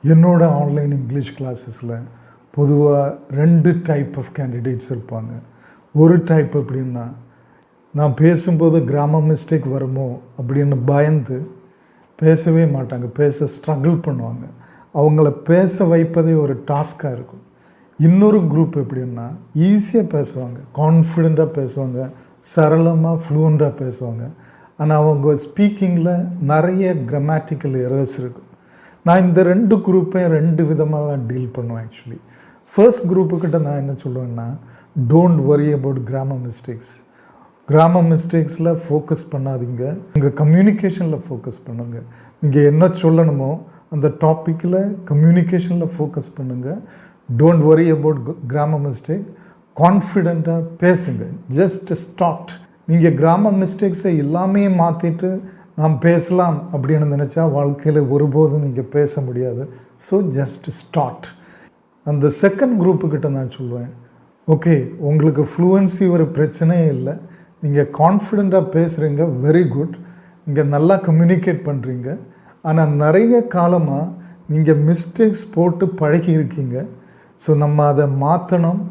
என்னோட online English கிளாஸஸில் பொதுவாக 2 type of candidates இருப்பாங்க. ஒரு டைப் எப்படின்னா, நான் பேசும்போது கிராமர் மிஸ்டேக் வருமோ அப்படின்னு பயந்து பேசவே மாட்டாங்க, பேச ஸ்ட்ரகிள் பண்ணுவாங்க. அவங்கள பேச வைப்பதே ஒரு டாஸ்காக இருக்கும். இன்னொரு குரூப் எப்படின்னா, ஈஸியாக பேசுவாங்க, கான்ஃபிடெண்ட்டாக பேசுவாங்க, சரளமாக ஃப்ளூவெண்ட்டாக பேசுவாங்க. ஆனால் அவங்க ஸ்பீக்கிங்கில் நிறைய கிராமட்டிக்கல் எரர்ஸ் இருக்கும். நான் இந்த 2 குரூப்பையும் 2 விதமாக தான் டீல் பண்ணுவேன். ஆக்சுவலி ஃபர்ஸ்ட் குரூப்புக்கிட்ட நான் என்ன சொல்லுவேன்னா, don't worry about grammar mistakes. Grammar மிஸ்டேக்ஸில் ஃபோக்கஸ் பண்ணாதீங்க, உங்கள் கம்யூனிகேஷனில் ஃபோக்கஸ் பண்ணுங்கள். நீங்கள் என்ன சொல்லணுமோ அந்த டாப்பிக்கில் கம்யூனிகேஷனில் ஃபோக்கஸ் பண்ணுங்கள். Don't worry about grammar mistake. கான்ஃபிடெண்ட்டாக பேசுங்க. Just start. நீங்கள் கிராமர் மிஸ்டேக்ஸை எல்லாமே மாற்றிட்டு நாம் பேசலாம் அப்படின்னு நினச்சா வாழ்க்கையில் ஒருபோதும் நீங்கள் பேச முடியாது. So just start. அந்த செகண்ட் குரூப்புக்கிட்ட நான் சொல்லுவேன், ஓகே, உங்களுக்கு ஃப்ளூவன்சி ஒரு பிரச்சனையே இல்லை, நீங்கள் கான்ஃபிடெண்ட்டாக பேசுகிறீங்க, வெரி குட், நீங்கள் நல்லா கம்யூனிகேட் பண்ணுறீங்க. ஆனால் நிறைய காலமாக நீங்கள் மிஸ்டேக்ஸ் போட்டு பழகி இருக்கீங்க. ஸோ நம்ம அதை மாற்றணும்.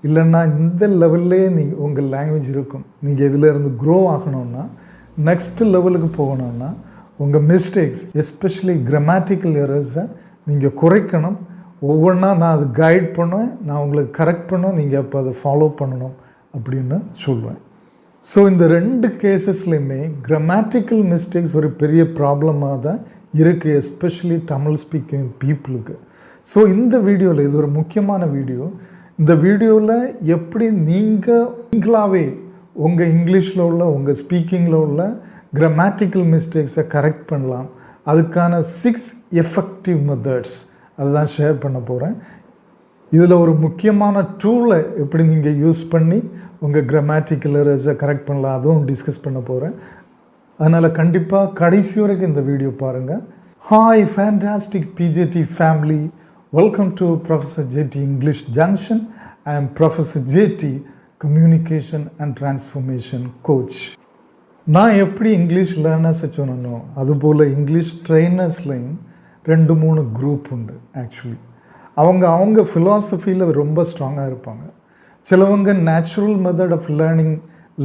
இல்லைன்னா இந்த லெவல்லே நீங்கள் உங்கள் லாங்குவேஜ் இருக்கும். நீங்கள் இதிலேருந்து க்ரோ ஆகணும்னா, நெக்ஸ்ட் லெவலுக்கு போகணும்னா உங்கள் மிஸ்டேக்ஸ், எஸ்பெஷலி கிராமட்டிக்கல் எரர்ஸை நீங்கள் குறைக்கணும். ஒவ்வொன்றா நான் அது கைட் பண்ணுவேன், நான் உங்களுக்கு கரெக்ட் பண்ணுவேன், நீங்கள் அப்போ அதை ஃபாலோ பண்ணணும் அப்படின்னு சொல்லுவேன். ஸோ இந்த 2 கேசஸ்லையுமே கிராமட்டிக்கல் மிஸ்டேக்ஸ் ஒரு பெரிய ப்ராப்ளமாக தான் இருக்குது, எஸ்பெஷலி தமிழ் ஸ்பீக்கிங் பீப்புளுக்கு. ஸோ இந்த வீடியோவில், இது ஒரு முக்கியமான வீடியோ. இந்த வீடியோவில் எப்படி நீங்களாகவே உங்கள் இங்கிலீஷில் உள்ள, உங்கள் ஸ்பீக்கிங்கில் உள்ள கிராமட்டிக்கல் மிஸ்டேக்ஸை கரெக்ட் பண்ணலாம், அதுக்கான 6 எஃபெக்டிவ் மெத்தட்ஸ் அதுதான் ஷேர் பண்ண போகிறேன். இதில் ஒரு முக்கியமான டூலை எப்படி நீங்கள் யூஸ் பண்ணி உங்கள் கிராமட்டிக்கல் எரர்ஸை கரெக்ட் பண்ணலாம், அதுவும் டிஸ்கஸ் பண்ண போகிறேன். அதனால் கண்டிப்பாக கடைசி வரைக்கும் இந்த வீடியோ பாருங்கள். Hi fantastic PJD family, welcome to professor JD English junction. I am professor JD, communication and transformation coach. நான் எப்படி இங்கிலீஷ் லேர்னர்ஸை சொன்னனோ அதுபோல் இங்கிலீஷ் ட்ரெயினர்ஸ்லையும் 2-3 குரூப் உண்டு. ஆக்சுவலி அவங்க ஃபிலாசபியில் ரொம்ப ஸ்ட்ராங்காக இருப்பாங்க. சிலவங்க natural method of learning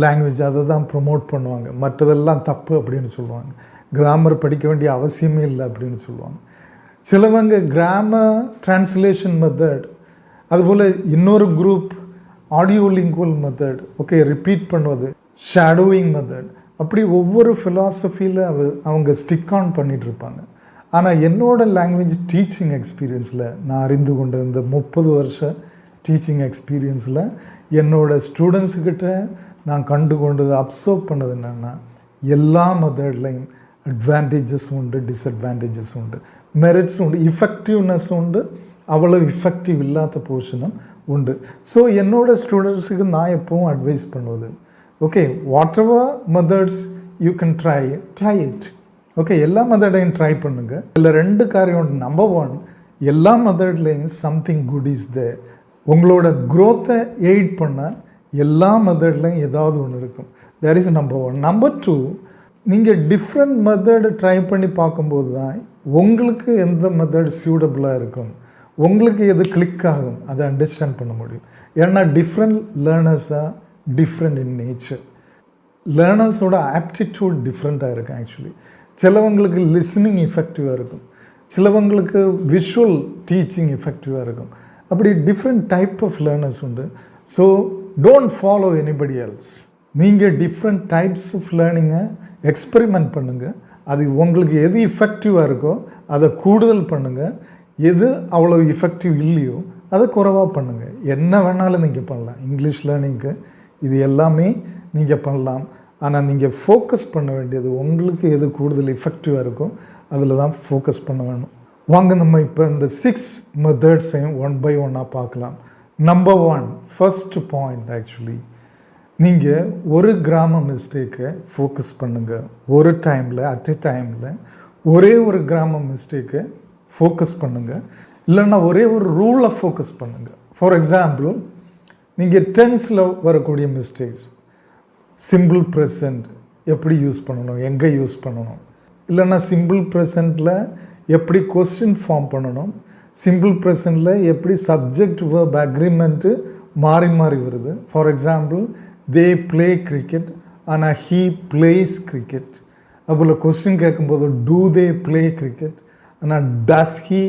language அதை தான் ப்ரொமோட் பண்ணுவாங்க, மற்றதெல்லாம் தப்பு அப்படின்னு சொல்லுவாங்க. கிராமர் படிக்க வேண்டிய அவசியமே இல்லை அப்படின்னு சொல்லுவாங்க. சிலவங்க கிராமர் டிரான்ஸ்லேஷன் மெத்தட், அதுபோல் இன்னொரு group audio lingual method, okay, repeat பண்ணுவது, ஷேடோவிங் மெத்தட், அப்படி ஒவ்வொரு ஃபிலாசபியில் அவங்க ஸ்டிக் ஆன் பண்ணிகிட்டு இருப்பாங்க. ஆனால் என்னோடய லாங்குவேஜ் டீச்சிங் எக்ஸ்பீரியன்ஸில் நான் அறிந்து கொண்ட இந்த 30 வருஷ டீச்சிங் எக்ஸ்பீரியன்ஸில் என்னோடய ஸ்டூடெண்ட்ஸுக்கிட்ட நான் கண்டு கொண்டது, அப்சர்வ் பண்ணது என்னென்னா, எல்லா மெத்தட்லையும் அட்வான்டேஜஸ் உண்டு, டிஸ்அட்வான்டேஜஸ் உண்டு, மெரிட்ஸ் உண்டு, இஃபெக்டிவ்னஸ் உண்டு, அவ்வளோ இஃபெக்டிவ் இல்லாத போர்ஷனும் உண்டு. ஸோ என்னோடய ஸ்டூடெண்ட்ஸுக்கு நான் எப்பவும் அட்வைஸ் பண்ணுவது, okay, what ever methods you can try it. Okay, எல்லா மெத்தடையும் ட்ரை பண்ணுங்கள். இதில் 2 காரியம் உண்டு. நம்பர் 1, எல்லா மெத்தட்லேயும் சம்திங் குட் இஸ் தேர். உங்களோட க்ரோத்தை எய்ட் பண்ண எல்லா மெத்தட்லையும் ஏதாவது ஒன்று இருக்கும். There is number 1. நம்பர் 2, நீங்கள் டிஃப்ரெண்ட் மெத்தடு ட்ரை பண்ணி பார்க்கும்போது தான் உங்களுக்கு எந்த மெத்தட் சூட்டபுளாக இருக்கும், உங்களுக்கு எது கிளிக் ஆகும், அதை அண்டர்ஸ்டாண்ட் பண்ண முடியும். ஏன்னா டிஃப்ரெண்ட் லேர்னர்ஸாக டிஃப்ரெண்ட் இன் நேச்சர். லேர்னர்ஸோட ஆப்டிடியூட் டிஃப்ரெண்ட்டாக இருக்கும். ஆக்சுவலி சிலவங்களுக்கு லிஸ்னிங் எஃபெக்டிவாக இருக்கும், சிலவங்களுக்கு விஷுவல் டீச்சிங் எஃபெக்டிவாக இருக்கும். அப்படி டிஃப்ரெண்ட் டைப் ஆஃப் லேர்னர்ஸ் உண்டு. So don't follow anybody else. நீங்கள் டிஃப்ரெண்ட் டைப்ஸ் ஆஃப் லேர்னிங்கை எக்ஸ்பெரிமெண்ட் பண்ணுங்கள். அது உங்களுக்கு எது எஃபெக்டிவாக இருக்கோ அதை கூடுதல் பண்ணுங்கள், எது அவ்வளோ எஃபெக்டிவ் இல்லையோ அதை குறைவாக பண்ணுங்கள். என்ன வேணாலும் நீங்கள் பண்ணலாம் இங்கிலீஷ் லேர்னிங்க்கு, இது எல்லாமே நீங்கள் பண்ணலாம். ஆனால் நீங்கள் ஃபோக்கஸ் பண்ண வேண்டியது உங்களுக்கு எது கூடுதல் எஃபெக்டிவாக இருக்கோ அதில் தான் ஃபோக்கஸ் பண்ண வேணும். வாங்க நம்ம இப்போ இந்த 6 மெத்தட்ஸையும் 1 by 1 பார்க்கலாம். நம்பர் 1, ஃபர்ஸ்ட் பாயிண்ட், ஆக்சுவலி நீங்கள் ஒரு கிராமர் மிஸ்டேக்கை ஃபோக்கஸ் பண்ணுங்கள். ஒரு டைமில், அட் எ டைமில் ஒரே ஒரு கிராமர் மிஸ்டேக்கை ஃபோக்கஸ் பண்ணுங்கள். இல்லைன்னா ஒரே ஒரு ரூலை ஃபோக்கஸ் பண்ணுங்கள். ஃபார் எக்ஸாம்பிள், நீங்கள் டென்ஸில் வரக்கூடிய மிஸ்டேக்ஸ், சிம்பிள் ப்ரெசண்ட் எப்படி யூஸ் பண்ணணும், எங்கே யூஸ் பண்ணணும், இல்லைன்னா சிம்பிள் ப்ரெசண்ட்டில் எப்படி கொஸ்டின் ஃபார்ம் பண்ணணும், சிம்பிள் ப்ரெசண்டில் எப்படி சப்ஜெக்ட் வேர்ப் அக்ரிமெண்ட்டு மாறி மாறி வருது. For example, they play cricket, ஆனால் ஹீ பிளேஸ் கிரிக்கெட். அதுபோல் கொஸ்டின் கேட்கும்போது டூ தே ப்ளே கிரிக்கெட், ஆனால் டஸ் ஹீ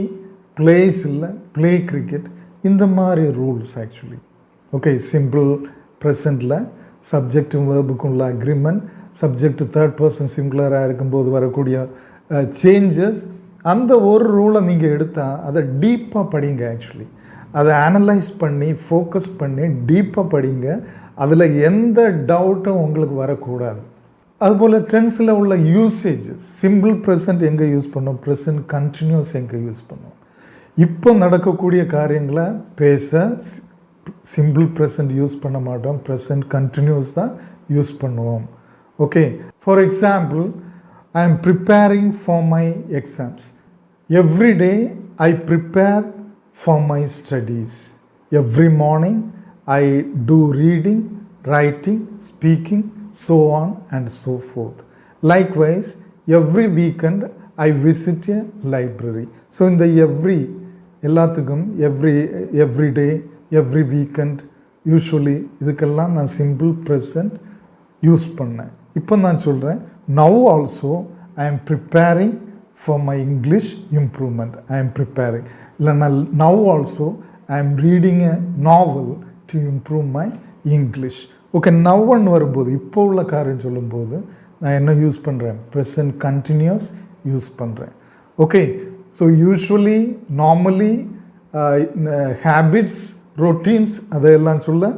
பிளேஸ் இல்லை ப்ளே கிரிக்கெட். இந்த மாதிரி ரூல்ஸ் ஆக்சுவலி. ஓகே, சிம்பிள் ப்ரெசண்டில் சப்ஜெக்டும் வேர்புக்கும் உள்ள அக்ரிமெண்ட், சப்ஜெக்ட் தேர்ட் பர்சன் சிங்குலராக இருக்கும்போது வரக்கூடிய சேஞ்சஸ், அந்த ஒரு ரூலை நீங்கள் எடுத்தால் அதை டீப்பாக படிங்க. ஆக்சுவலி அதை அனலைஸ் பண்ணி ஃபோக்கஸ் பண்ணி டீப்பாக படிங்க. அதில் எந்த டவுட்டும் உங்களுக்கு வரக்கூடாது. அதுபோல் டென்ஸில் உள்ள யூசேஜஸ், சிம்பிள் ப்ரெசன்ட் எங்கே யூஸ் பண்ணோம், ப்ரெசன்ட் கண்டினியூஸ் எங்கே யூஸ் பண்ணோம், இப்போ நடக்கக்கூடிய காரியங்களை பேச சிம்பிள் ப்ரெசன்ட் யூஸ் பண்ண மாட்டோம், ப்ரெசன்ட் கண்டினியூஸ் தான் யூஸ் பண்ணுவோம். Okay, for example, I am preparing for my exams. Every day I prepare for my studies. Every morning I do reading, writing, speaking, so on and so forth. Likewise, every weekend I visit a library. So in the every எல்லாத்துக்கும் every day, every weekend, usually இதுக்கெல்லாம் நான் simple present use பண்ணேன். இப்போ நான் சொல்கிறேன், now also I am preparing for my English improvement. I am preparing, இல்லைன்னா now also I am reading a novel to improve my English. Okay, நவ்வுன்னு வரும்போது இப்போ உள்ள காரியம் சொல்லும்போது நான் என்ன யூஸ் பண்ணுறேன், ப்ரெசன்ட் கண்டினியூஸ் யூஸ் பண்ணுறேன். Okay, so usually normally habits, routines அதையெல்லாம் சொல்ல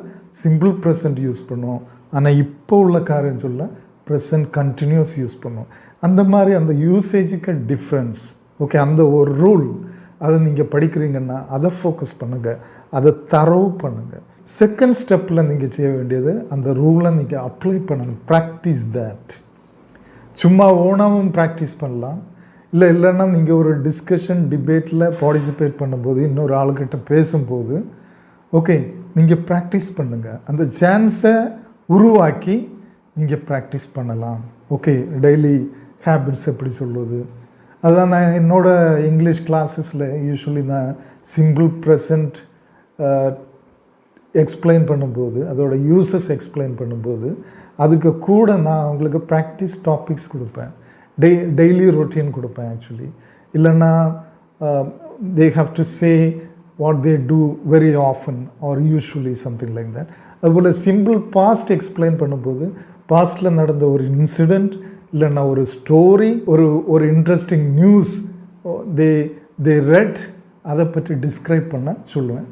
சிம்பிள் ப்ரெசன்ட் யூஸ் பண்ணுவோம். ஆனால் இப்போ உள்ள காரியம் சொல்ல ப்ரெசன்ட் கண்டினியூஸ் யூஸ் பண்ணுவோம். அந்த மாதிரி அந்த யூசேஜுக்கு டிஃப்ரென்ஸ். ஓகே, அந்த ஒரு ரூல் அதை நீங்கள் படிக்கிறீங்கன்னா அதை ஃபோக்கஸ் பண்ணுங்கள், அதை தரவு பண்ணுங்கள். செகண்ட் ஸ்டெப்பில் நீங்கள் செய்ய வேண்டியது, அந்த ரூலை நீங்கள் அப்ளை பண்ணணும். Practice that. சும்மா ஓனாவும் ப்ராக்டிஸ் பண்ணலாம், இல்லைன்னா நீங்கள் ஒரு டிஸ்கஷன் டிபேட்டில் பார்ட்டிசிபேட் பண்ணும்போது, இன்னொரு ஆளுக்கிட்ட பேசும்போது, ஓகே, நீங்கள் ப்ராக்டிஸ் பண்ணுங்கள். அந்த சான்ஸை உருவாக்கி நீங்கள் ப்ராக்டிஸ் பண்ணலாம். ஓகே, டெய்லி ஹேபிட்ஸ் எப்படி சொல்லுவது, அதான் நான் என்னோடய இங்கிலீஷ் கிளாஸஸில் யூஸ்வலி நான் சிம்பிள் ப்ரெசன்ட் எக்ஸ்பிளைன் பண்ணும்போது, அதோட யூசஸ் எக்ஸ்பிளைன் பண்ணும்போது, அதுக்கு கூட நான் அவங்களுக்கு ப்ராக்டிஸ் டாபிக்ஸ் கொடுப்பேன், டெய்லி ரொட்டீன் கொடுப்பேன் ஆக்சுவலி. இல்லைன்னா they have to say what they do very often or usually something like that. அதுபோல் சிம்பிள் பாஸ்ட் எக்ஸ்பிளைன் பண்ணும்போது, பாஸ்டில் நடந்த ஒரு இன்சிடெண்ட், இல்லைன்னா ஒரு ஸ்டோரி, ஒரு இன்ட்ரெஸ்டிங் நியூஸ் தே ரெட், அதை பற்றி டிஸ்கிரைப் பண்ண சொல்லுவேன்.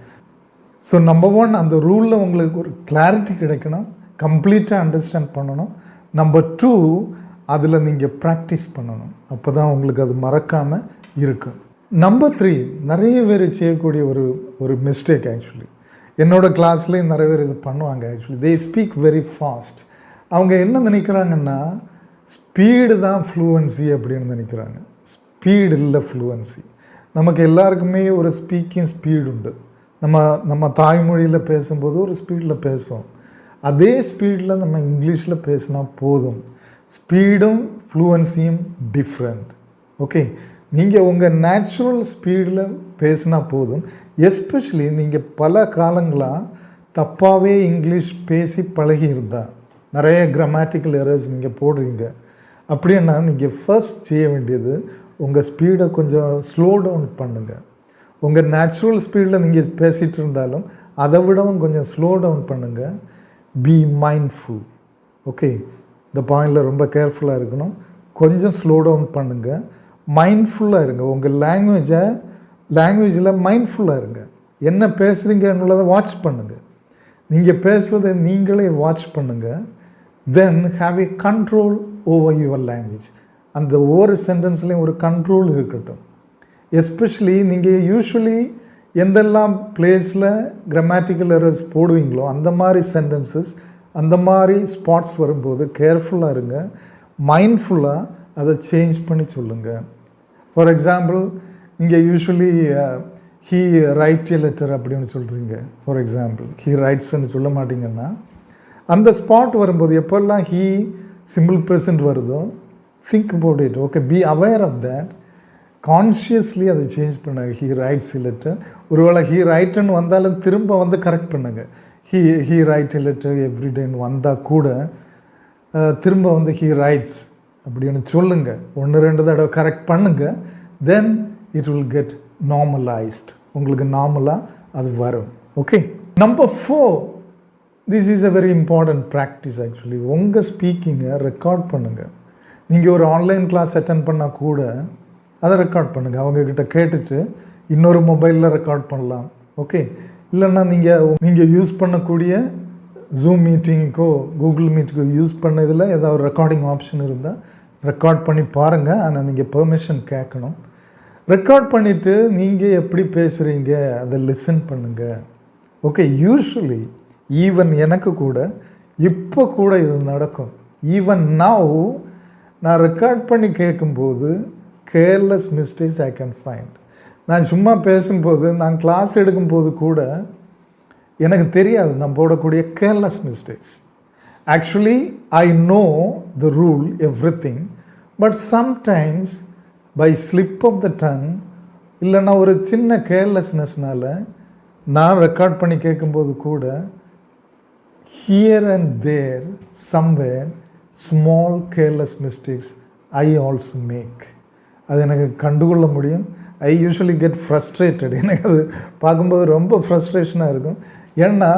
ஸோ நம்பர் ஒன், அந்த ரூலில் உங்களுக்கு ஒரு கிளாரிட்டி கிடைக்கணும், கம்ப்ளீட்டாக அண்டர்ஸ்டாண்ட் பண்ணணும். நம்பர் டூ, அதில் நீங்கள் ப்ராக்டிஸ் பண்ணணும், அப்போ தான் உங்களுக்கு அது மறக்காமல் இருக்கும். நம்பர் த்ரீ, நிறைய பேர் செய்யக்கூடிய ஒரு மிஸ்டேக் ஆக்சுவலி. என்னோடய கிளாஸ்லேயும் நிறைய பேர் இது பண்ணுவாங்க actually. They speak very fast. அவங்க என்ன நினைக்கிறாங்கன்னா, ஸ்பீடு தான் ஃப்ளூவன்சி அப்படின்னு நினைக்கிறாங்க. ஸ்பீடு இல்லை ஃப்ளூவன்சி. நமக்கு எல்லாருக்குமே ஒரு ஸ்பீக்கிங் ஸ்பீடு உண்டு. நம்ம தாய்மொழியில் பேசும்போது ஒரு ஸ்பீடில் பேசுவோம், அதே ஸ்பீடில் நம்ம இங்கிலீஷில் பேசினா போதும். ஸ்பீடும் ஃப்ளூவன்சியும் டிஃப்ரெண்ட். ஓகே, நீங்கள் உங்கள் நேச்சுரல் ஸ்பீடில் பேசினா போதும். எஸ்பெஷலி நீங்கள் பல காலங்களாக தப்பாகவே இங்கிலீஷ் பேசி பழகி இருந்தால், நிறைய கிராமட்டிக்கல் எரர்ஸ் நீங்கள் போடுறீங்க அப்படின்னா, நீங்கள் ஃபர்ஸ்ட் செய்ய வேண்டியது உங்கள் ஸ்பீடை கொஞ்சம் ஸ்லோ டவுன் பண்ணுங்கள். உங்கள் நேச்சுரல் ஸ்பீடில் நீங்கள் பேசிகிட்டு இருந்தாலும் அதை விடவும் கொஞ்சம் ஸ்லோ டவுன் பண்ணுங்கள். B mindful. ஓகே, இந்த பாயிண்டில் ரொம்ப கேர்ஃபுல்லாக இருக்கணும். கொஞ்சம் ஸ்லோ டவுன் பண்ணுங்கள், மைண்ட்ஃபுல்லாக இருங்க. உங்கள் லாங்குவேஜில் மைண்ட்ஃபுல்லாக இருங்க. என்ன பேசுகிறீங்கன்றதை வாட்ச் பண்ணுங்கள். நீங்கள் பேசுவதை நீங்களே வாட்ச் பண்ணுங்கள். தென் have a control over your language. அந்த ஒவ்வொரு சென்டென்ஸ்லேயும் ஒரு கண்ட்ரோல் இருக்கட்டும். எஸ்பெஷலி நீங்கள் யூஸ்வலி எந்தெல்லாம் பிளேஸில் கிராமட்டிக்கல் எரர்ஸ் போடுவீங்களோ அந்த மாதிரி சென்டென்சஸ், அந்த மாதிரி ஸ்பாட்ஸ் வரும்போது கேர்ஃபுல்லாக இருங்க, மைண்ட்ஃபுல்லாக அதை சேஞ்ச் பண்ணி சொல்லுங்கள். ஃபார் எக்ஸாம்பிள், நீங்கள் usually he right a letter அப்படின்னு சொல்கிறீங்க. ஃபார் எக்ஸாம்பிள், ஹீ ரைட்ஸ்ன்னு சொல்ல மாட்டிங்கன்னா, அந்த ஸ்பாட் வரும்போது எப்போல்லாம் ஹீ சிம்பிள் ப்ரெசன்ட் வருதோ, think about it. Okay, be aware of that. Consciously அதை சேஞ்ச் பண்ணாங்க. ஹீ ரைட்ஸ் லெட்டர், ஒருவேளை ஹீ ரைட்டுன்னு வந்தாலும் திரும்ப வந்து கரெக்ட் பண்ணுங்க. ஹீ ரைட் லெட்டர் எவ்ரிடேன்னு வந்தால் கூட திரும்ப வந்து ஹீ ரைட்ஸ் அப்படின்னு சொல்லுங்கள். 1-2 தடவை கரெக்ட் பண்ணுங்கள். Then it will get normalised. உங்களுக்கு நார்மலாக அது வரும். Okay. Number 4, this is a very important practice actually. உங்கள் ஸ்பீக்கிங்கை ரெக்கார்ட் பண்ணுங்கள். நீங்கள் ஒரு ஆன்லைன் கிளாஸ் அட்டென்ட் பண்ணால் கூட அதை ரெக்கார்ட் பண்ணுங்கள். அவங்கக்கிட்ட கேட்டுட்டு இன்னொரு மொபைலில் ரெக்கார்ட் பண்ணலாம். ஓகே. இல்லைன்னா நீங்கள் யூஸ் பண்ணக்கூடிய ஜூம் மீட்டிங்க்கோ கூகுள் மீட்டுக்கோ யூஸ் பண்ணதில் ஏதாவது ரெக்கார்டிங் ஆப்ஷன் இருந்தால் ரெக்கார்ட் பண்ணி பாருங்கள். ஆனால் நீங்கள் பெர்மிஷன் கேட்கணும். ரெக்கார்ட் பண்ணிவிட்டு நீங்கள் எப்படி பேசுகிறீங்க அதை லிசன் பண்ணுங்கள். ஓகே. யூஸ்வலி ஈவன் எனக்கு கூட இப்போ கூட இது நடக்கும். ஈவன் நவ் நான் ரெக்கார்ட் பண்ணி கேட்கும்போது careless mistakes I can find. நான் சும்மா பேசும்போது, நான் கிளாஸ் எடுக்கும்போது கூட எனக்கு தெரியாது நான் போடக்கூடிய careless mistakes. Actually I know the rule everything, but sometimes by slip of the tongue இல்லைன்னா ஒரு சின்ன கேர்லெஸ்னஸ்னால நான் ரெக்கார்ட் பண்ணி கேட்கும்போது கூட here and there somewhere small careless mistakes I also make. அது எனக்கு கண்டுகொள்ள முடியும். I usually get frustrated. எனக்கு அது பார்க்கும்போது ரொம்ப ஃப்ரஸ்ட்ரேஷனாக இருக்கும். ஏன்னா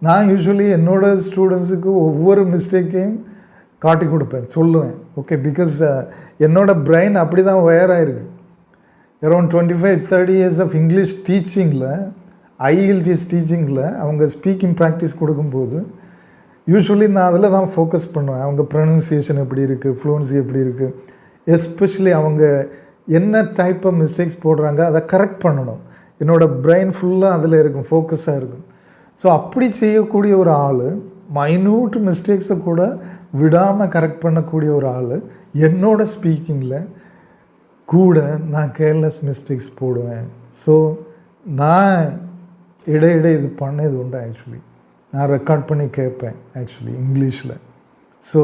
நான் யூஸ்வலி என்னோடய ஸ்டூடெண்ட்ஸுக்கு ஒவ்வொரு மிஸ்டேக்கையும் காட்டி கொடுப்பேன், சொல்லுவேன். ஓகே. பிகாஸ் என்னோடய பிரெயின் அப்படி தான் வயராகிருக்கு. அரௌண்ட் 25-30 இயர்ஸ் ஆஃப் இங்கிலீஷ் டீச்சிங்கில், ஐஎல்டிஎஸ் டீச்சிங்கில் அவங்க ஸ்பீக்கிங் ப்ராக்டிஸ் கொடுக்கும்போது யூஸ்வலி நான் அதில் தான் ஃபோக்கஸ் பண்ணுவேன். அவங்க ப்ரொனன்சியேஷன் எப்படி இருக்குது, ஃப்ளூன்சி எப்படி இருக்குது, எஸ்பெஷலி அவங்க என்ன டைப் ஆஃப் மிஸ்டேக்ஸ் போடுறாங்க அதை கரெக்ட் பண்ணணும். என்னோடய பிரெயின் ஃபுல்லாக அதில் இருக்கும், ஃபோக்கஸாக இருக்கும். ஸோ அப்படி செய்யக்கூடிய ஒரு ஆள், மைன்யூட் மிஸ்டேக்ஸை கூட விடாமல் கரெக்ட் பண்ணக்கூடிய ஒரு ஆள், என்னோடய ஸ்பீக்கிங்கில் கூட நான் கேர்லெஸ் மிஸ்டேக்ஸ் போடுவேன். ஸோ நான் இடையிட இது பண்ணது உண்டு. ஆக்சுவலி நான் ரெக்கார்ட் பண்ணி கேட்பேன் ஆக்சுவலி இங்கிலீஷில். ஸோ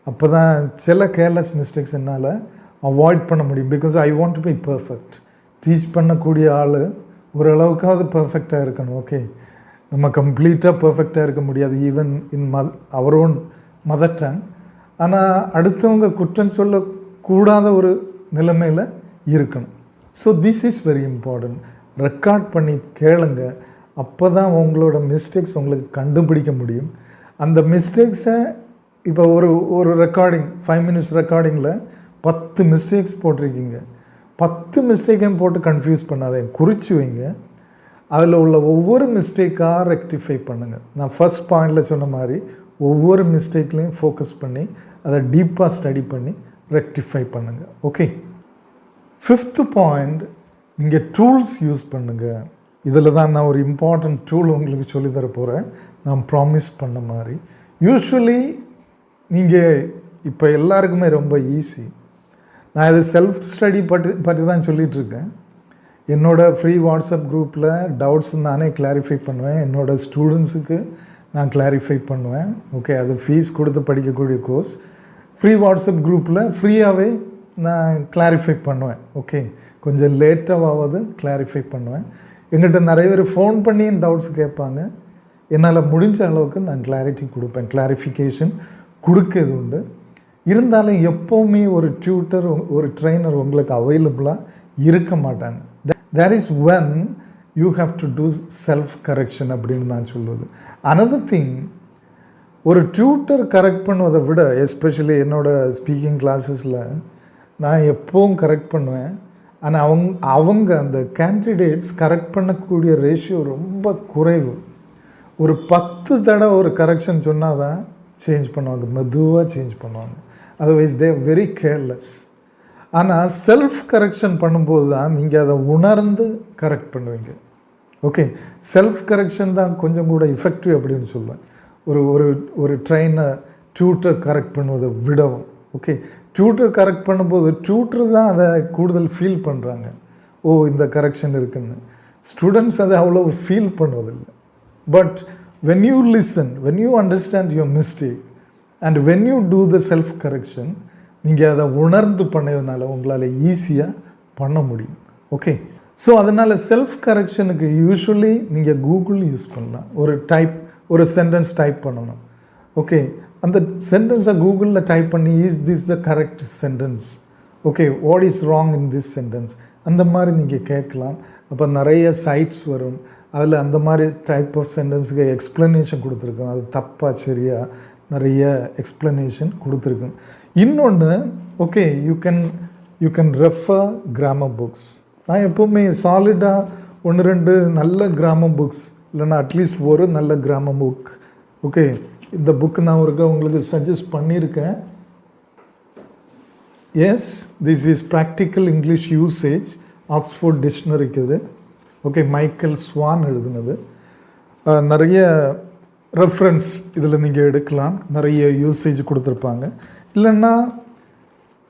அப்போ தான் சில கேர்லெஸ் மிஸ்டேக்ஸ் என்னால் அவாய்ட் பண்ண முடியும். Because I want to be perfect. Teach பண்ணக்கூடிய ஆள் ஓரளவுக்காவது பர்ஃபெக்டாக இருக்கணும். ஓகே. நம்ம கம்ப்ளீட்டாக பர்ஃபெக்டாக இருக்க முடியாது, even in our own mother tongue. ஆனால் அடுத்தவங்க குற்றம் சொல்லக்கூடாத ஒரு நிலைமையில் இருக்கணும். So this is very important. Record பண்ணி கேளுங்க. அப்போ தான் உங்களோட மிஸ்டேக்ஸ் உங்களுக்கு கண்டுபிடிக்க முடியும். அந்த மிஸ்டேக்ஸை இப்போ ஒரு ரெக்கார்டிங் 5 minutes ரெக்கார்டிங்கில் 10 மிஸ்டேக்ஸ் போட்டிருக்கீங்க. 10 மிஸ்டேக்கையும் போட்டு கன்ஃபியூஸ் பண்ணாதீங்க, குறித்து வைங்க. அதில் உள்ள ஒவ்வொரு மிஸ்டேக்காக ரெக்டிஃபை பண்ணுங்கள். நான் ஃபஸ்ட் பாயிண்டில் சொன்ன மாதிரி ஒவ்வொரு மிஸ்டேக்லேயும் ஃபோக்கஸ் பண்ணி அதை டீப்பாக ஸ்டடி பண்ணி ரெக்டிஃபை பண்ணுங்கள். ஓகே. 5th பாயிண்ட், நீங்கள் டூல்ஸ் யூஸ் பண்ணுங்கள். இதில் தான் நான் ஒரு இம்பார்ட்டண்ட் டூல் உங்களுக்கு சொல்லித்தர போகிறேன். நான் ப்ராமிஸ் பண்ண மாதிரி. யூஸ்வலி நீங்கள் இப்போ எல்லாருக்குமே ரொம்ப ஈஸி. நான் இது செல்ஃப் ஸ்டடி பற்றி தான் சொல்லிகிட்ருக்கேன். என்னோடய ஃப்ரீ வாட்ஸ்அப் குரூப்பில் டவுட்ஸ் நானே கிளாரிஃபை பண்ணுவேன். என்னோடய ஸ்டூடெண்ட்ஸுக்கு நான் கிளாரிஃபை பண்ணுவேன். ஓகே. அது ஃபீஸ் கொடுத்து படிக்கக்கூடிய கோர்ஸ். ஃப்ரீ வாட்ஸ்அப் குரூப்பில் ஃப்ரீயாகவே நான் கிளாரிஃபை பண்ணுவேன். ஓகே. கொஞ்சம் லேட்டாவது கிளாரிஃபை பண்ணுவேன். எங்கிட்ட நிறைய பேர் ஃபோன் பண்ணி டவுட்ஸ் கேட்பாங்க. என்னால் முடிஞ்ச அளவுக்கு நான் கிளாரிட்டி கொடுப்பேன், கிளாரிஃபிகேஷன் கொடுக்கிறது உண்டு. இருந்தாலும் எப்போவுமே ஒரு டியூட்டர், ஒரு ட்ரெயினர் உங்களுக்கு அவைலபிளாக இருக்க மாட்டாங்க. There is when you have to do self correction அப்படின்னு நான் சொல்லுவது. another thing, ஒரு டியூட்டர் கரெக்ட் பண்ணுவதை விட, எஸ்பெஷலி என்னோடய ஸ்பீக்கிங் கிளாஸஸில் நான் எப்போவும் கரெக்ட் பண்ணுவேன். ஆனால் அவங்க அந்த கேண்டிடேட்ஸ் கரெக்ட் பண்ணக்கூடிய ரேஷியோ ரொம்ப குறைவு. ஒரு 10 தடவை ஒரு கரெக்ஷன் சொன்னால் தான் சேஞ்ச் பண்ணுவாங்க, மெதுவாக சேஞ்ச் பண்ணுவாங்க. Otherwise they are very careless. ஆனால் செல்ஃப் கரெக்ஷன் பண்ணும்போது தான் நீங்கள் அதை உணர்ந்து கரெக்ட் பண்ணுவீங்க. ஓகே. செல்ஃப் கரெக்ஷன் தான் கொஞ்சம் கூட எஃபெக்டிவ் அப்படின்னு சொல்லுவேன். ஒரு ட்ரெயினை டியூட்டர் கரெக்ட் பண்ணுவதை விடவும். ஓகே. டியூட்டர் கரெக்ட் பண்ணும்போது டியூட்டர் தான் அதை கூடுதல் ஃபீல் பண்ணுறாங்க. ஓ, இந்த கரெக்ஷன் இருக்குன்னு. ஸ்டூடெண்ட்ஸ் அதை அவ்வளோ ஃபீல் பண்ணுவதில்லை. But when you listen, when you understand your mistake and when you do the self correction, நீங்கள் அதை உணர்ந்து பண்ணதுனால உங்களால் ஈஸியாக பண்ண முடியும். ஓகே, ஸோ அதனால் செல்ஃப் கரெக்ஷனுக்கு யூஸ்வலி நீங்கள் கூகுள் யூஸ் பண்ணலாம். ஒரு சென்டென்ஸ் டைப் பண்ணணும். ஓகே, அந்த சென்டென்ஸை கூகுளில் டைப் பண்ணி is this the correct sentence, okay what is wrong in this sentence, அந்த மாதிரி நீங்கள் கேட்கலாம். அப்போ நிறைய சைட்ஸ் வரும். அதில் அந்த மாதிரி டைப் ஆஃப் சென்டென்ஸுக்கு எக்ஸ்ப்ளனேஷன் கொடுத்துருக்கோம். அது தப்பாக சரியா நிறைய எக்ஸ்ப்ளனேஷன் கொடுத்துருக்கோம். இன்னொன்று, okay, you can refer grammar books. நான் எப்போவுமே சாலிடாக 1-2 நல்ல கிராமர் புக்ஸ், இல்லைன்னா அட்லீஸ்ட் ஒரு நல்ல கிராமர் புக், ஓகே, இந்த புக்கு நான் உங்களுக்கு சஜஸ்ட் பண்ணியிருக்கேன். Yes, this is practical English usage, Oxford டிக்ஷனரிக்கு இது. ஓகே, மைக்கேல் ஸ்வான் எழுதுனது. நிறைய ரெஃபரன்ஸ் இதில் நீங்கள் எடுக்கலாம். நிறைய யூசேஜ் கொடுத்துருப்பாங்க. இல்லைன்னா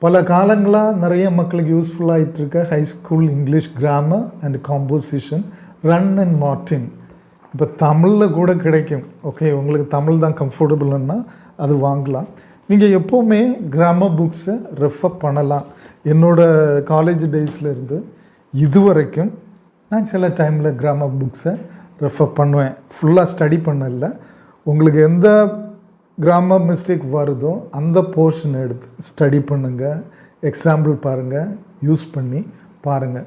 பல காலங்களாக நிறைய மக்களுக்கு யூஸ்ஃபுல்லாகிட்டு இருக்க high school English grammar and composition, run and Martin. இப்போ தமிழில் கூட கிடைக்கும். ஓகே, உங்களுக்கு தமிழ் தான் கம்ஃபர்டபுள்னா அது வாங்கலாம். நீங்கள் எப்போவுமே கிராமர் புக்ஸை ரெஃபர் பண்ணலாம். என்னோடய காலேஜ் டேஸில் இருந்து இது வரைக்கும் நான் சில டைமில் கிராமர் புக்ஸை ரெஃபர் பண்ணுவேன். ஃபுல்லாக ஸ்டடி பண்ணல. உங்களுக்கு எந்த கிராமர் மிஸ்டேக் வருதோ அந்த போர்ஷன் எடுத்து ஸ்டடி பண்ணுங்கள், எக்ஸாம்பிள் பாருங்கள், யூஸ் பண்ணி பாருங்கள்.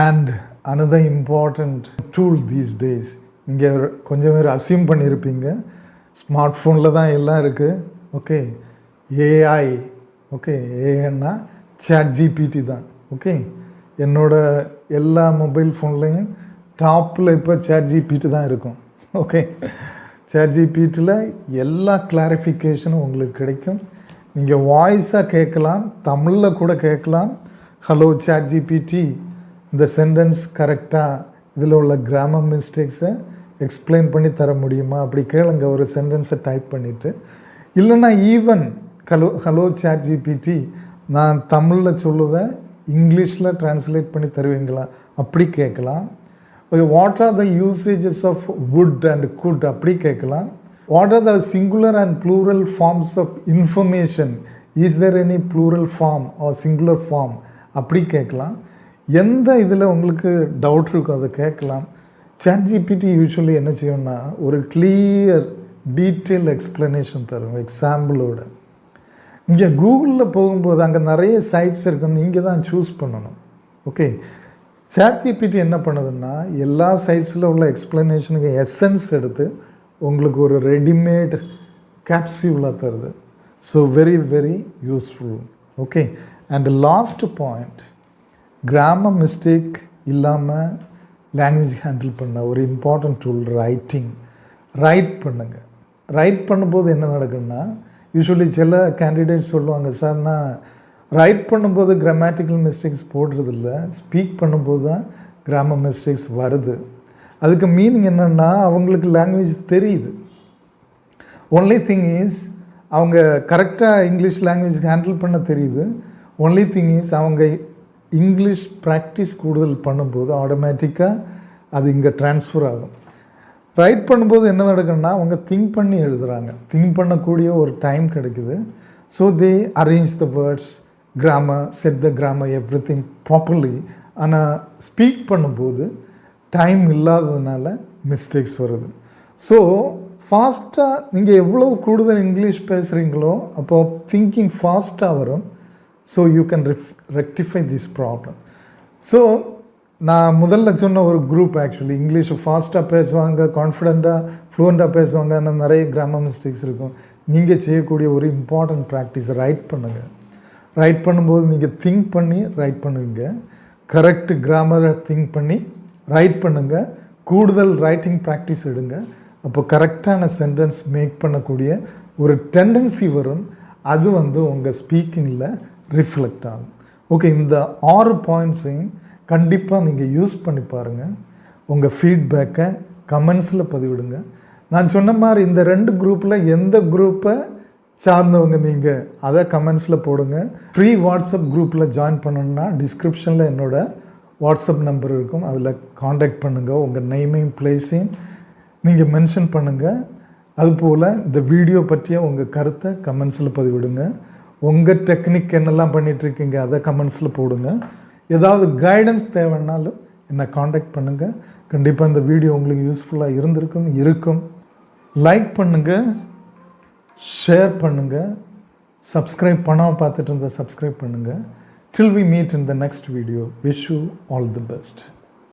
And another important tool these days, நீங்கள் கொஞ்சம் பேர் அஸ்யூம் பண்ணியிருப்பீங்க ஸ்மார்ட் ஃபோனில் தான் எல்லாம் இருக்குது. ஓகே, ஏஐ, ஓகே, ஏஐன்னா ChatGPT தான். ஓகே, என்னோட எல்லா மொபைல் ஃபோன்லேயும் டாப்பில் இப்போ ChatGPT தான் இருக்கும். ஓகே, ChatGPTயில் எல்லா கிளாரிஃபிகேஷனும் உங்களுக்கு கிடைக்கும். நீங்கள் வாய்ஸாக கேட்கலாம், தமிழில் கூட கேட்கலாம். ஹலோ ChatGPT, இந்த சென்டென்ஸ் கரெக்டாக, இதில் உள்ள கிராமர் மிஸ்டேக்ஸை எக்ஸ்பிளைன் பண்ணி தர முடியுமா, அப்படி கேளுங்க ஒரு சென்டென்ஸை டைப் பண்ணிவிட்டு. இல்லைன்னா ஈவன் ஹலோ ChatGPT, நான் தமிழில் சொல்லுவேன், இங்கிலீஷில் ட்ரான்ஸ்லேட் பண்ணி தருவீங்களா, அப்படி கேட்கலாம். What are the usages of would and could, அப்படி கேட்கலாம். What are the singular and plural forms of information, is there any plural form or singular form, அப்படி கேட்கலாம். எந்த இதில் உங்களுக்கு டவுட் இருக்கோ அதை கேட்கலாம். ChatGPT யூஸ்வலி என்ன செய்யணும்னா ஒரு கிளியர் டீட்டெயில் எக்ஸ்ப்ளனேஷன் தரும் எக்ஸாம்பிளோட. நீங்கள் கூகுளில் போகும்போது அங்கே நிறைய சைட்ஸ் இருக்குது, நீங்கள் தான் சூஸ் பண்ணணும். ஓகே, ChatGPT என்ன பண்ணுதுன்னா எல்லா சைட்ஸில் உள்ள எக்ஸ்ப்ளனேஷனுக்கு எசன்ஸ் எடுத்து உங்களுக்கு ஒரு ரெடிமேட் கேப்சியூலாக தருது. So very very useful. Okay, and last point, grammar mistake இல்லாமல் லாங்குவேஜ் ஹேண்டில் பண்ண ஒரு இம்பார்ட்டன்ட் டூல் ரைட்டிங். ரைட் பண்ணுங்கள். ரைட் பண்ணும்போது என்ன நடக்குன்னா, யூஸ்வலி சில கேண்டிடேட்ஸ் சொல்லுவாங்க, சார் நான் ரைட் பண்ணும்போது கிராமட்டிக்கல் மிஸ்டேக்ஸ் போடுறதில்ல, ஸ்பீக் பண்ணும்போது தான் கிராமர் மிஸ்டேக்ஸ் வருது. அதுக்கு மீனிங் என்னென்னா அவங்களுக்கு லாங்குவேஜ் தெரியுது. ஒன்லி திங் இஸ் அவங்க கரெக்டாக இங்கிலீஷ் லாங்குவேஜ் ஹேண்டில் பண்ண தெரியுது. ஒன்லி திங் இஸ் அவங்க இங்கிலீஷ் ப்ராக்டிஸ் கூடுதல் பண்ணும்போது ஆட்டோமேட்டிக்காக அது இங்கே ட்ரான்ஸ்ஃபர் ஆகும். ரைட் பண்ணும்போது என்ன நடக்குன்னா அவங்க திங்க் பண்ணி எழுதுகிறாங்க, திங்க் பண்ணக்கூடிய ஒரு டைம் கிடைக்குது. So they arrange the words, grammar, set the grammar, every thing properly. ஆனால் ஸ்பீக் பண்ணும்போது டைம் இல்லாததுனால மிஸ்டேக்ஸ் வருது. ஸோ ஃபாஸ்ட்டாக நீங்கள் எவ்வளோ கூடுதல் இங்கிலீஷ் பேசுகிறீங்களோ அப்போ திங்கிங் ஃபாஸ்ட்டாக வரும். So you can rectify this problem. So நான் முதல்ல சொன்ன ஒரு குரூப் ஆக்சுவலி இங்கிலீஷ் ஃபாஸ்ட்டாக பேசுவாங்க, கான்ஃபிடெண்ட்டாக ஃப்ளூவெண்ட்டாக பேசுவாங்க, ஆனால் நிறைய கிராமர் மிஸ்டேக்ஸ் இருக்கும். நீங்கள் செய்யக்கூடிய ஒரு இம்பார்ட்டன்ட் ப்ராக்டிஸ் ரைட் பண்ணுங்கள். ரைட் பண்ணும்போது நீங்கள் திங்க் பண்ணி ரைட் பண்ணுவீங்க. கரெக்ட் கிராமரை திங்க் பண்ணி ரைட் பண்ணுங்கள். கூடுதல் ரைட்டிங் ப்ராக்டிஸ் எடுங்க. அப்போ கரெக்டான சென்டென்ஸ் மேக் பண்ணக்கூடிய ஒரு டெண்டன்சி வரும். அது உங்கள் ஸ்பீக்கிங்கில் ரிஃப்ளெக்ட் ஆகும். ஓகே, இந்த 6 பாயிண்ட்ஸையும் கண்டிப்பாக நீங்கள் யூஸ் பண்ணி பாருங்கள். உங்கள் ஃபீட்பேக்கை கமெண்ட்ஸில் பதிவிடுங்க. நான் சொன்ன மாதிரி இந்த 2 குரூப்பில் எந்த குரூப்பை சார்ந்தவங்க நீங்கள் அதை கமெண்ட்ஸில் போடுங்க. ஃப்ரீ வாட்ஸ்அப் குரூப்பில் ஜாயின் பண்ணணுன்னா டிஸ்கிரிப்ஷனில் என்னோடய வாட்ஸ்அப் நம்பர் இருக்கும், அதில் காண்டாக்ட் பண்ணுங்கள். உங்கள் நேமையும் பிளேஸையும் நீங்கள் மென்ஷன் பண்ணுங்கள். அதுபோல் இந்த வீடியோ பற்றிய உங்கள் கருத்தை கமெண்ட்ஸில் பதிவிடுங்க. உங்கள் டெக்னிக் என்னெல்லாம் பண்ணிகிட்ருக்கீங்க அதை கமெண்ட்ஸில் போடுங்க. ஏதாவது கைடன்ஸ் தேவைன்னாலும் என்னை காண்டாக்ட் பண்ணுங்கள். கண்டிப்பாக இந்த வீடியோ உங்களுக்கு யூஸ்ஃபுல்லாக இருக்கும். லைக் பண்ணுங்கள், ஷேர் பண்ணுங்கள், சப்ஸ்கிரைப் பண்ணாமல் பார்த்துட்டு இருந்தால் சப்ஸ்கிரைப் பண்ணுங்கள். Till we meet in the next video, wish you all the best.